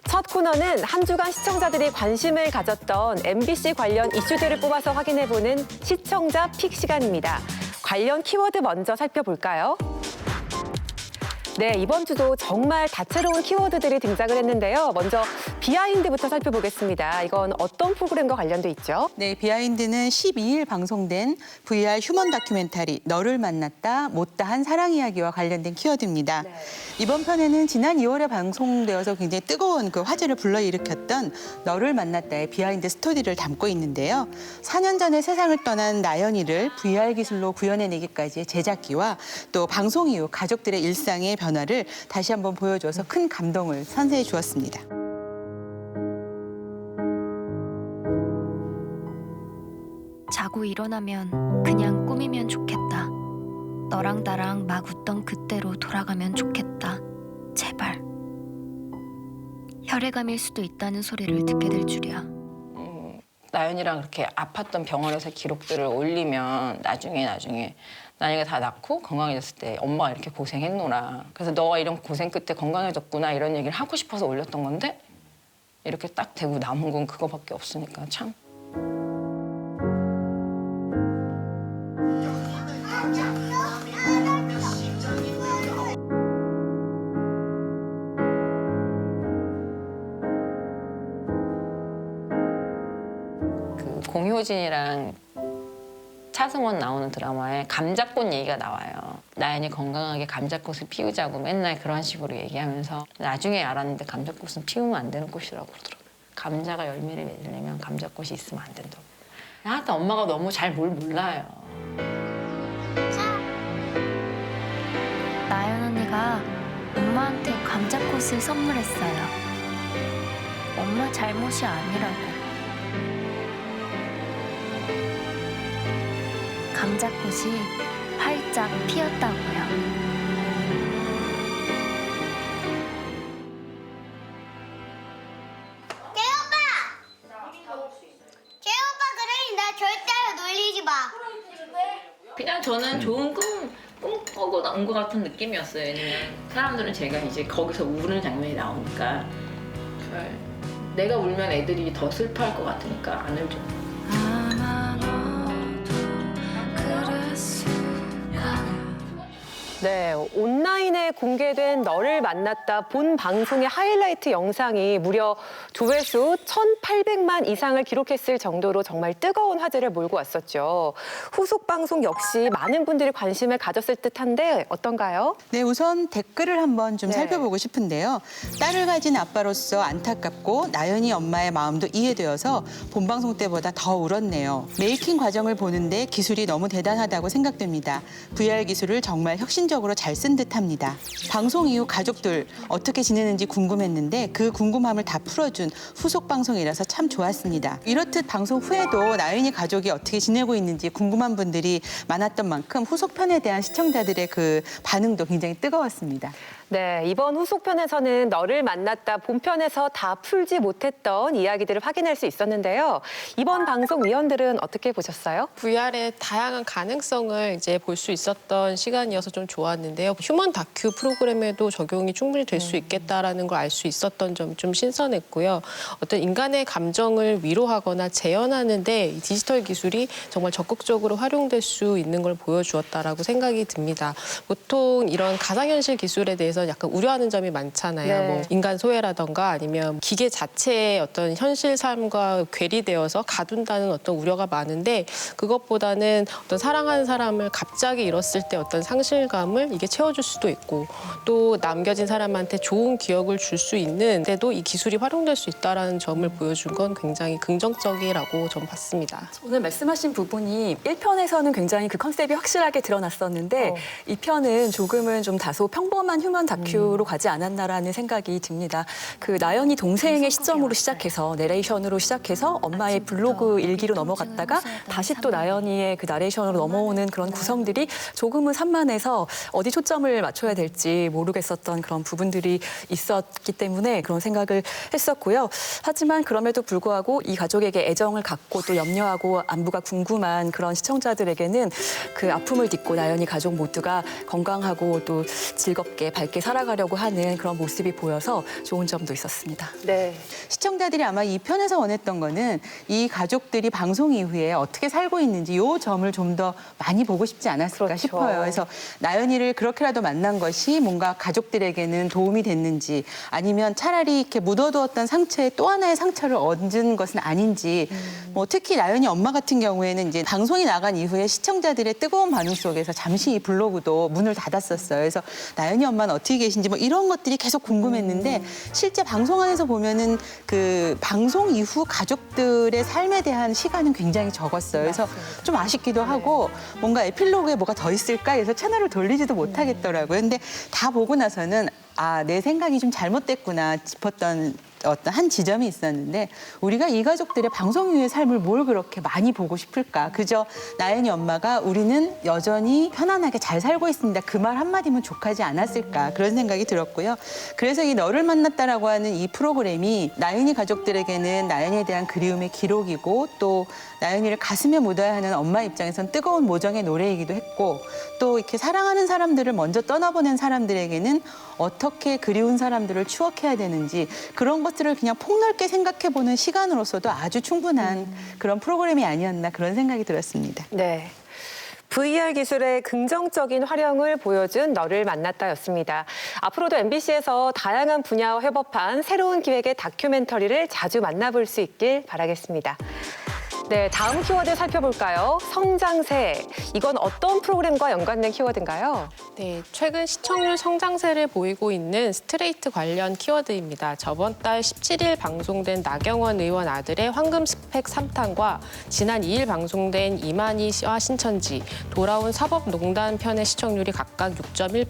첫 코너는 한 주간 시청자들이 관심을 가졌던 MBC 관련 이슈들을 뽑아서 확인해보는 시청자 픽 시간입니다. 관련 키워드 먼저 살펴볼까요? 네, 이번 주도 정말 다채로운 키워드들이 등장을 했는데요. 먼저 비하인드부터 살펴보겠습니다. 이건 어떤 프로그램과 관련돼 있죠? 네, 비하인드는 12일 방송된 VR 휴먼 다큐멘터리 너를 만났다 못다한 사랑 이야기와 관련된 키워드입니다. 네. 이번 편에는 지난 2월에 방송되어서 굉장히 뜨거운 그 화제를 불러일으켰던 너를 만났다의 비하인드 스토리를 담고 있는데요. 4년 전에 세상을 떠난 나연이를 VR 기술로 구현해내기까지의 제작기와 또 방송 이후 가족들의 일상의 변화를 다시 한번 보여줘서 큰 감동을 선사해 주었습니다. 자고 일어나면 그냥 꿈이면 좋겠다. 너랑 나랑 막 웃던 그때로 돌아가면 좋겠다. 제발. 혈액암일 수도 있다는 소리를 듣게 될 줄이야. 나연이랑 그렇게 아팠던 병원에서 기록들을 올리면 나중에 나연이가 다 낫고 건강해졌을 때 엄마가 이렇게 고생했노라. 그래서 너가 이런 고생 끝에 건강해졌구나 이런 얘기를 하고 싶어서 올렸던 건데 이렇게 딱 되고 남은 건 그거밖에 없으니까 참. 공효진이랑 차승원 나오는 드라마에 감자꽃 얘기가 나와요. 나연이 건강하게 감자꽃을 피우자고 맨날 그런 식으로 얘기하면서 나중에 알았는데 감자꽃은 피우면 안 되는 꽃이라고 그러더라고요. 감자가 열매를 맺으려면 감자꽃이 있으면 안 된다고. 하여튼 엄마가 너무 잘 뭘 몰라요. 나연 언니가 엄마한테 감자꽃을 선물했어요. 엄마 잘못이 아니라고. 감자꽃이 활짝 피었다고요. 재오빠 그래 나 절대로 놀리지 마. 그냥 저는 좋은 꿈 꾸고 온 것 같은 느낌이었어요. 왜냐면 사람들은 제가 이제 거기서 우는 장면이 나오니까 내가 울면 애들이 더 슬퍼할 것 같으니까 안 울죠. 네, 온라인에 공개된 너를 만났다 본 방송의 하이라이트 영상이 무려 조회수 1,800만 이상을 기록했을 정도로 정말 뜨거운 화제를 몰고 왔었죠. 후속 방송 역시 많은 분들이 관심을 가졌을 듯한데 어떤가요? 네, 우선 댓글을 한번 좀 네. 살펴보고 싶은데요. 딸을 가진 아빠로서 안타깝고 나연이 엄마의 마음도 이해되어서 본방송 때보다 더 울었네요. 메이킹 과정을 보는데 기술이 너무 대단하다고 생각됩니다. VR 기술을 정말 혁신적으로 잘 쓴 듯합니다. 방송 이후 가족들 어떻게 지내는지 궁금했는데 그 궁금함을 다 풀어준 후속 방송이라서 참 좋았습니다. 이렇듯 방송 후에도 나연이 가족이 어떻게 지내고 있는지 궁금한 분들이 많았던 만큼 후속편에 대한 시청자들의 그 반응도 굉장히 뜨거웠습니다. 네, 이번 후속편에서는 너를 만났다 본편에서 다 풀지 못했던 이야기들을 확인할 수 있었는데요. 이번 방송 위원들은 어떻게 보셨어요? VR의 다양한 가능성을 이제 볼 수 있었던 시간이어서 좀 좋았는데요. 휴먼 다큐 프로그램에도 적용이 충분히 될 수 있겠다라는 걸 알 수 있었던 점이 좀 신선했고요. 어떤 인간의 감정을 위로하거나 재현하는데 이 디지털 기술이 정말 적극적으로 활용될 수 있는 걸 보여주었다라고 생각이 듭니다. 보통 이런 가상현실 기술에 대해서 약간 우려하는 점이 많잖아요. 네. 뭐 인간 소외라던가 아니면 기계 자체의 어떤 현실 삶과 괴리되어서 가둔다는 어떤 우려가 많은데 그것보다는 어떤 사랑하는 사람을 갑자기 잃었을 때 어떤 상실감을 이게 채워줄 수도 있고 또 남겨진 사람한테 좋은 기억을 줄 수 있는데도 이 기술이 활용될 수 있다는 점을 보여준 건 굉장히 긍정적이라고 저는 봤습니다. 오늘 말씀하신 부분이 1편에서는 굉장히 그 컨셉이 확실하게 드러났었는데 2편은 조금은 좀 다소 평범한 휴먼 다큐로 가지 않았나라는 생각이 듭니다. 그 나연이 동생의 시점으로 시작해서 내레이션으로 시작해서 엄마의 블로그 일기로 넘어갔다가 다시 또 나연이의 그 나레이션으로 넘어오는 그런 구성들이 조금은 산만해서 어디 초점을 맞춰야 될지 모르겠었던 그런 부분들이 있었기 때문에 그런 생각을 했었고요. 하지만 그럼에도 불구하고 이 가족에게 애정을 갖고 또 염려하고 안부가 궁금한 그런 시청자들에게는 그 아픔을 딛고 나연이 가족 모두가 건강하고 또 즐겁게 밝게 있게 살아가려고 하는 그런 모습이 보여서 좋은 점도 있었습니다. 네. 시청자들이 아마 이 편에서 원했던 거는 이 가족들이 방송 이후에 어떻게 살고 있는지 요 점을 좀 더 많이 보고 싶지 않았을까 그렇죠. 싶어요. 그래서 나연이를 그렇게라도 만난 것이 뭔가 가족들에게는 도움이 됐는지 아니면 차라리 이렇게 묻어두었던 상처에 또 하나의 상처를 얹은 것은 아닌지 뭐 특히 나연이 엄마 같은 경우에는 이제 방송이 나간 이후에 시청자들의 뜨거운 반응 속에서 잠시 이 블로그도 문을 닫았었어요. 그래서 나연이 엄마는 어떻게 계신지 뭐 이런 것들이 계속 궁금했는데 실제 방송 안에서 보면은 그 방송 이후 가족들의 삶에 대한 시간은 굉장히 적었어요. 그래서 좀 아쉽기도 하고 뭔가 에필로그에 뭐가 더 있을까 해서 채널을 돌리지도 못하겠더라고요. 근데 다 보고 나서는 아, 내 생각이 좀 잘못됐구나 싶었던 어떤 한 지점이 있었는데 우리가 이 가족들의 방송 이후의 삶을 뭘 그렇게 많이 보고 싶을까? 그저 나연이 엄마가 우리는 여전히 편안하게 잘 살고 있습니다. 그 말 한마디면 족하지 않았을까? 그런 생각이 들었고요. 그래서 이 너를 만났다라고 하는 이 프로그램이 나연이 가족들에게는 나연이에 대한 그리움의 기록이고 또 나연이를 가슴에 묻어야 하는 엄마 입장에선 뜨거운 모정의 노래이기도 했고 또 이렇게 사랑하는 사람들을 먼저 떠나보낸 사람들에게는 어떻게 그리운 사람들을 추억해야 되는지 그런 것들을 그냥 폭넓게 생각해보는 시간으로서도 아주 충분한 그런 프로그램이 아니었나 그런 생각이 들었습니다. 네. VR 기술의 긍정적인 활용을 보여준 너를 만났다였습니다. 앞으로도 MBC에서 다양한 분야와 협업한 새로운 기획의 다큐멘터리를 자주 만나볼 수 있길 바라겠습니다. 네, 다음 키워드 살펴볼까요? 성장세. 이건 어떤 프로그램과 연관된 키워드인가요? 네, 최근 시청률 성장세를 보이고 있는 스트레이트 관련 키워드입니다. 저번 달 17일 방송된 나경원 의원 아들의 황금 스펙 3탄과 지난 2일 방송된 이만희 씨와 신천지, 돌아온 사법농단 편의 시청률이 각각 6.1%,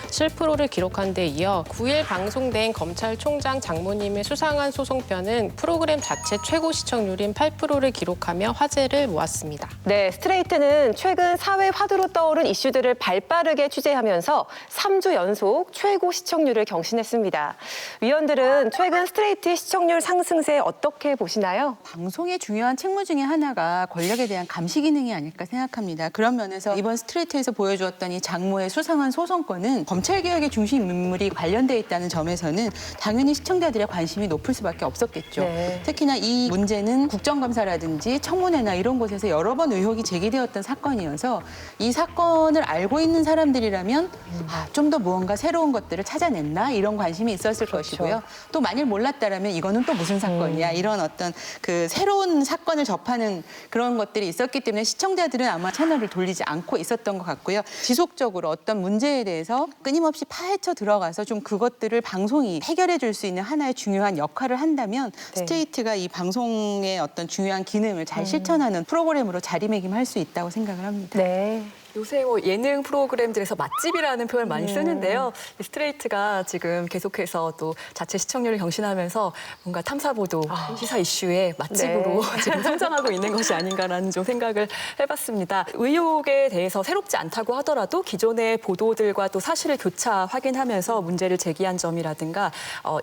7%를 기록한 데 이어 9일 방송된 검찰총장 장모님의 수상한 소송편은 프로그램 자체 최고 시청률인 8%를 기록하며 화제를 모았습니다. 네, 스트레이트는 최근 사회 화두로 떠오른 이슈들을 발빠르게 취재하면서 3주 연속 최고 시청률을 경신했습니다. 위원들은 최근 스트레이트의 시청률 상승세 어떻게 보시나요? 방송의 중요한 책무 중에 하나가 권력에 대한 감시 기능이 아닐까 생각합니다. 그런 면에서 이번 스트레이트에서 보여주었던 이 장모의 수상한 소송권은 검찰개혁의 중심 인물이 관련돼 있다는 점에서는 당연히 시청자들의 관심이 높을 수밖에 없었겠죠. 네. 특히나 이 문제는 국정감사라든지 청문회나 이런 곳에서 여러 번 의혹이 제기되었던 사건이어서 이 사건을 알고 있는 사람들이라면 좀 더 무언가 새로운 것들을 찾아냈나 이런 관심이 있었을 것이고요. 또 만일 몰랐다라면 이거는 또 무슨 사건이야 이런 어떤 그 새로운 사건을 접하는 그런 것들이 있었기 때문에 시청자들은 아마 채널을 돌리지 않고 있었던 것 같고요. 지속적으로 어떤 문제에 대해서 끊임없이 파헤쳐 들어가서 좀 그것들을 방송이 해결해 줄 수 있는 하나의 중요한 역할을 한다면 스트레이트가 이 방송의 어떤 중요한 기능을 잘 실천하는 프로그램으로 자리매김할 수 있다고 생각을 합니다. 네. 요새 뭐 예능 프로그램들에서 맛집이라는 표현을 많이 쓰는데요. 이 스트레이트가 지금 계속해서 또 자체 시청률을 경신하면서 뭔가 탐사보도 시사 이슈의 맛집으로 지금 성장하고 있는 것이 아닌가라는 좀 생각을 해봤습니다. 의혹에 대해서 새롭지 않다고 하더라도 기존의 보도들과 또 사실을 교차 확인하면서 문제를 제기한 점이라든가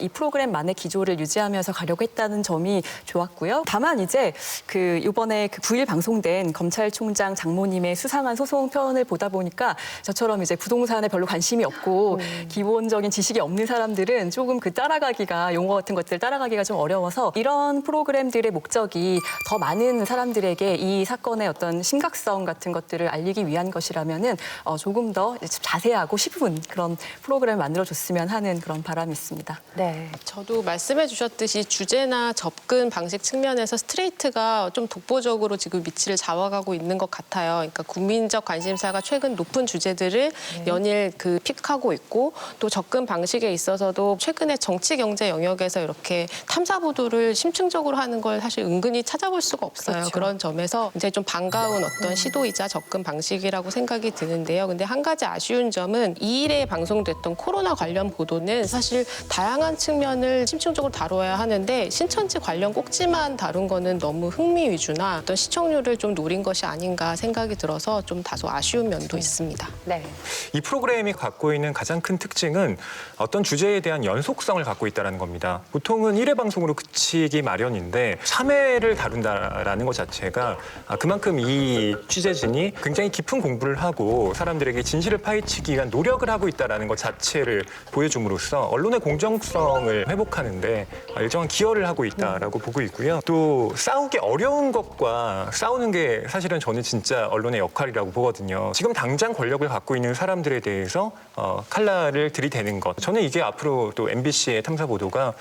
이 프로그램만의 기조를 유지하면서 가려고 했다는 점이 좋았고요. 다만 이제 그 이번에 그 9일 방송된 검찰총장 장모님의 수상한 소송 편을 보다 보니까 저처럼 이제 부동산에 별로 관심이 없고 기본적인 지식이 없는 사람들은 조금 그 따라가기가 용어 같은 것들 따라가기가 좀 어려워서 이런 프로그램들의 목적이 더 많은 사람들에게 이 사건의 어떤 심각성 같은 것들을 알리기 위한 것이라면은 조금 더 자세하고 쉽은 그런 프로그램을 만들어줬으면 하는 그런 바람이 있습니다. 네. 저도 말씀해 주셨듯이 주제나 접근 방식 측면에서 스트레이트가 좀 독보적으로 지금 위치를 잡아가고 있는 것 같아요. 그러니까 국민적 관심사가 최근 높은 주제들을 연일 그 픽하고 있고 또 접근 방식에 있어서도 최근에 정치 경제 영역에서 이렇게 탐사 보도를 심층적으로 하는 걸 사실 은근히 찾아볼 수가 없어요. 그렇죠. 그런 점에서 이제 좀 반가운 어떤 시도이자 접근 방식이라고 생각이 드는데요. 근데 한 가지 아쉬운 점은 2일에 방송됐던 코로나 관련 보도는 사실 다양한 측면을 심층적으로 다뤄야 하는데 신천지 관련 꼭지만 다룬 거는 너무 흥미 위주나 어떤 시청률을 좀 노린 것이 아닌가 생각이 들어서 좀 다소 아쉬운 면도 있습니다. 네. 이 프로그램이 갖고 있는 가장 큰 특징은 어떤 주제에 대한 연속성을 갖고 있다는 겁니다. 보통은 1회 방송으로 그치기 마련인데 3회를 다룬다라는 것 자체가 그만큼 이 취재진이 굉장히 깊은 공부를 하고 사람들에게 진실을 파헤치기 위한 노력을 하고 있다는 것 자체를 보여줌으로써 언론의 공정성을 회복하는데 일정한 기여를 하고 있다라고 보고 있고요. 또 싸우기 어려운 것과 싸우는 게 사실은 저는 진짜 언론의 역할이라고 보거든요. 지금 당장 권력을 갖고 있는 사람들에 대해서 칼날을 들이대는 것. 저는 이게 앞으로 또 MBC의 탐사 보도가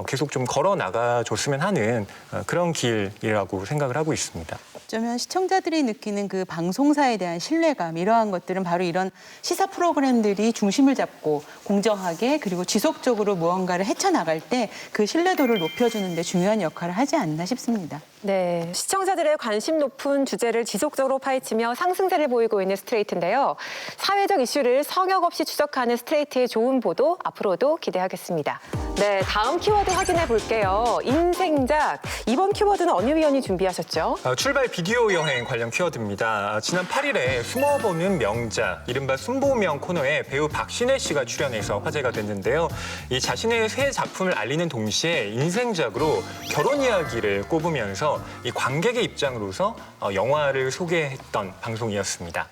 계속 좀 걸어 나가줬으면 하는 그런 길이라고 생각을 하고 있습니다. 어쩌면 시청자들이 느끼는 그 방송사에 대한 신뢰감 이러한 것들은 바로 이런 시사 프로그램들이 중심을 잡고 공정하게 그리고 지속적으로 무언가를 헤쳐나갈 때 그 신뢰도를 높여주는 데 중요한 역할을 하지 않나 싶습니다. 네, 시청자들의 관심 높은 주제를 지속적으로 파헤치며 상승세를 보이고 있는 스트레이트인데요. 사회적 이슈를 성역 없이 추적하는 스트레이트의 좋은 보도 앞으로도 기대하겠습니다. 네, 다음 키워드 확인해 볼게요. 인생작. 이번 키워드는 어느 위원이 준비하셨죠? 출발 비디오 여행 관련 키워드입니다. 지난 8일에 숨어보는 명작, 이른바 순보명 코너에 배우 박신혜 씨가 출연해서 화제가 됐는데요. 이 자신의 새 작품을 알리는 동시에 인생작으로 결혼 이야기를 꼽으면서 이 관객의 입장으로서 영화를 소개했던 방송이었습니다.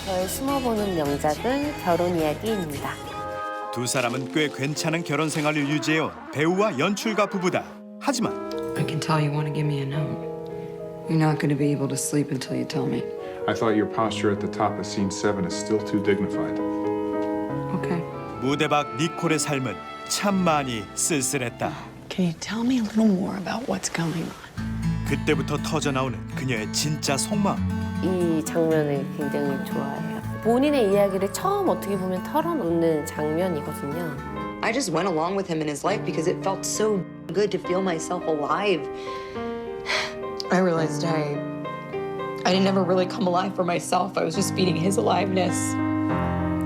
저의 숨어보는 명작은 결혼 이야기입니다. 두 사람은 꽤 괜찮은 결혼 생활을 유지해온 배우와 연출가 부부다. 하지만 I can tell you want to give me a note. You're not going to be able to sleep until you tell me. I thought your posture at the top of scene 7 is still too dignified. Okay. 무대 밖 니콜의 삶은 참 많이 쓸쓸했다. Can you tell me a little more about what's going on? 그때부터 터져나오는 그녀의 진짜 속마음. 이 장면을 굉장히 좋아해요. 본인의 이야기를 처음 어떻게 보면 털어놓는 장면이거든요. I just went along with him in his life because it felt so good to feel myself alive. I realized I didn't ever really come alive for myself. I was just feeding his aliveness.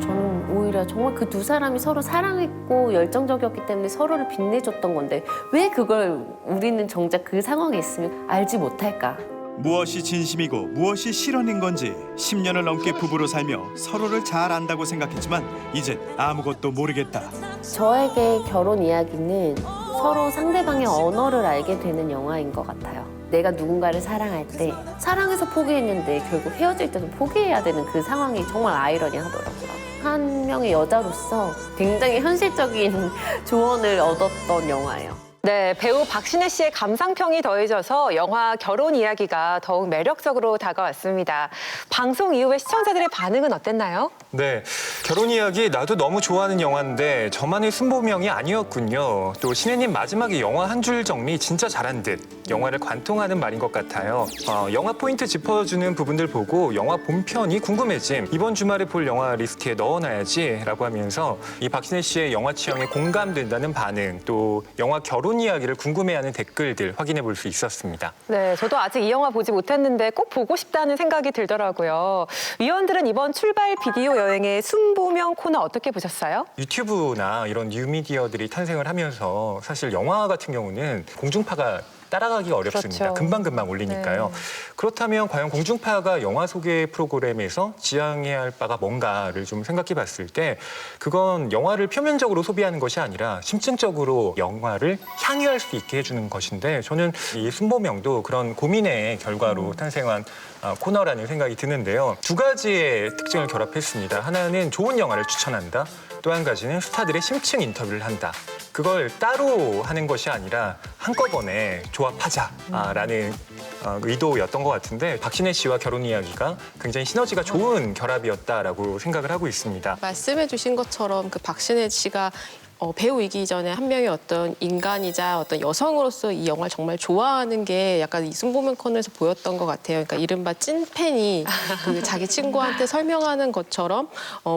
저는 오히려 정말 그 두 사람이 서로 사랑했고 열정적이었기 때문에 서로를 빛내줬던 건데 왜 그걸 우리는 정작 그 상황에 있으면 알지 못할까? 무엇이 진심이고 무엇이 실언인 건지 10년을 넘게 부부로 살며 서로를 잘 안다고 생각했지만 이젠 아무것도 모르겠다. 저에게 결혼 이야기는 서로 상대방의 언어를 알게 되는 영화인 것 같아요. 내가 누군가를 사랑할 때 사랑해서 포기했는데 결국 헤어질 때도 포기해야 되는 그 상황이 정말 아이러니하더라고요. 한 명의 여자로서 굉장히 현실적인 조언을 얻었던 영화예요. 네, 배우 박신혜 씨의 감상평이 더해져서 영화 결혼 이야기가 더욱 매력적으로 다가왔습니다. 방송 이후에 시청자들의 반응은 어땠나요? 네, 결혼 이야기 나도 너무 좋아하는 영화인데 저만의 순보명이 아니었군요. 또 신혜님 마지막에 영화 한 줄 정리 진짜 잘한 듯 영화를 관통하는 말인 것 같아요. 영화 포인트 짚어주는 부분들 보고 영화 본편이 궁금해짐. 이번 주말에 볼 영화 리스트에 넣어놔야지라고 하면서 이 박신혜 씨의 영화 취향에 공감된다는 반응, 또 영화 결혼 이야기를 궁금해하는 댓글들 확인해 볼 수 있었습니다. 네, 저도 아직 이 영화 보지 못했는데 꼭 보고 싶다는 생각이 들더라고요. 위원들은 이번 출발 비디오 여행의 순보명 코너 어떻게 보셨어요? 유튜브나 이런 뉴미디어들이 탄생을 하면서 사실 영화 같은 경우는 공중파가 따라가기가 어렵습니다. 그렇죠. 금방금방 올리니까요. 네. 그렇다면 과연 공중파가 영화 소개 프로그램에서 지향해야 할 바가 뭔가를 좀 생각해 봤을 때 그건 영화를 표면적으로 소비하는 것이 아니라 심층적으로 영화를 향유할 수 있게 해주는 것인데 저는 이 순보명도 그런 고민의 결과로 탄생한 코너라는 생각이 드는데요. 두 가지의 특징을 결합했습니다. 하나는 좋은 영화를 추천한다. 또 한 가지는 스타들의 심층 인터뷰를 한다. 그걸 따로 하는 것이 아니라 한꺼번에 조합하자라는 의도였던 것 같은데 박신혜 씨와 결혼 이야기가 굉장히 시너지가 좋은 결합이었다라고 생각을 하고 있습니다. 말씀해 주신 것처럼 그 박신혜 씨가 배우이기 전에 한 명의 어떤 인간이자 어떤 여성으로서 이 영화를 정말 좋아하는 게 약간 이 순보명 코너에서 보였던 것 같아요. 그러니까 이른바 찐팬이 그 자기 친구한테 설명하는 것처럼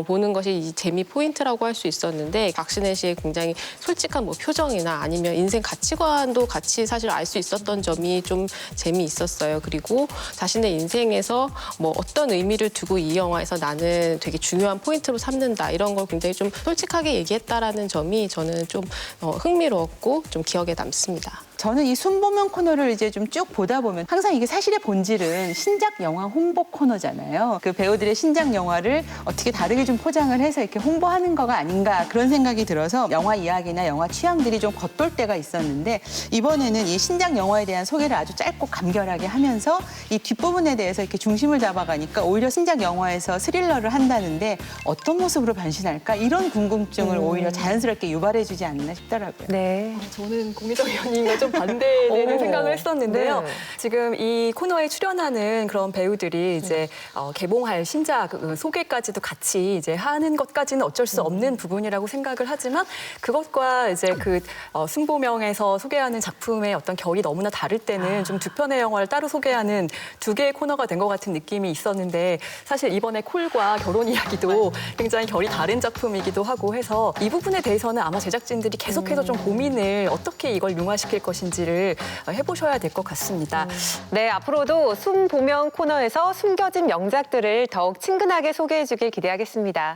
보는 것이 이 재미 포인트라고 할 수 있었는데 박신혜 씨의 굉장히 솔직한 뭐 표정이나 아니면 인생 가치관도 같이 사실 알 수 있었던 점이 좀 재미있었어요. 그리고 자신의 인생에서 뭐 어떤 의미를 두고 이 영화에서 나는 되게 중요한 포인트로 삼는다 이런 걸 굉장히 좀 솔직하게 얘기했다라는 점이 저는 좀 흥미로웠고 좀 기억에 남습니다. 저는 이 순보면 코너를 이제 좀 쭉 보다 보면 항상 이게 사실의 본질은 신작 영화 홍보 코너잖아요. 그 배우들의 신작 영화를 어떻게 다르게 좀 포장을 해서 이렇게 홍보하는 거가 아닌가 그런 생각이 들어서 영화 이야기나 영화 취향들이 좀 겉돌 때가 있었는데 이번에는 이 신작 영화에 대한 소개를 아주 짧고 간결하게 하면서 이 뒷부분에 대해서 이렇게 중심을 잡아가니까 오히려 신작 영화에서 스릴러를 한다는데 어떤 모습으로 변신할까 이런 궁금증을 오히려 자연스럽게 유발해주지 않나 싶더라고요. 네. 저는 공희정 의원님과 좀 반대되는 생각을 했었는데요. 네. 지금 이 코너에 출연하는 그런 배우들이 이제 개봉할 신작 소개까지도 같이 이제 하는 것까지는 어쩔 수 없는 부분이라고 생각을 하지만 그것과 이제 그 순보명에서 소개하는 작품의 어떤 결이 너무나 다를 때는 좀 두 편의 영화를 따로 소개하는 두 개의 코너가 된 것 같은 느낌이 있었는데 사실 이번에 콜과 결혼 이야기도 굉장히 결이 다른 작품이기도 하고 해서 이 부분에 대해서는 아마 제작진들이 계속해서 좀 고민을 어떻게 이걸 융화시킬 것인지를 해보셔야 될 것 같습니다. 네, 앞으로도 순보명 코너에서 숨겨진 명작들을 더욱 친근하게 소개해주길 기대하겠습니다.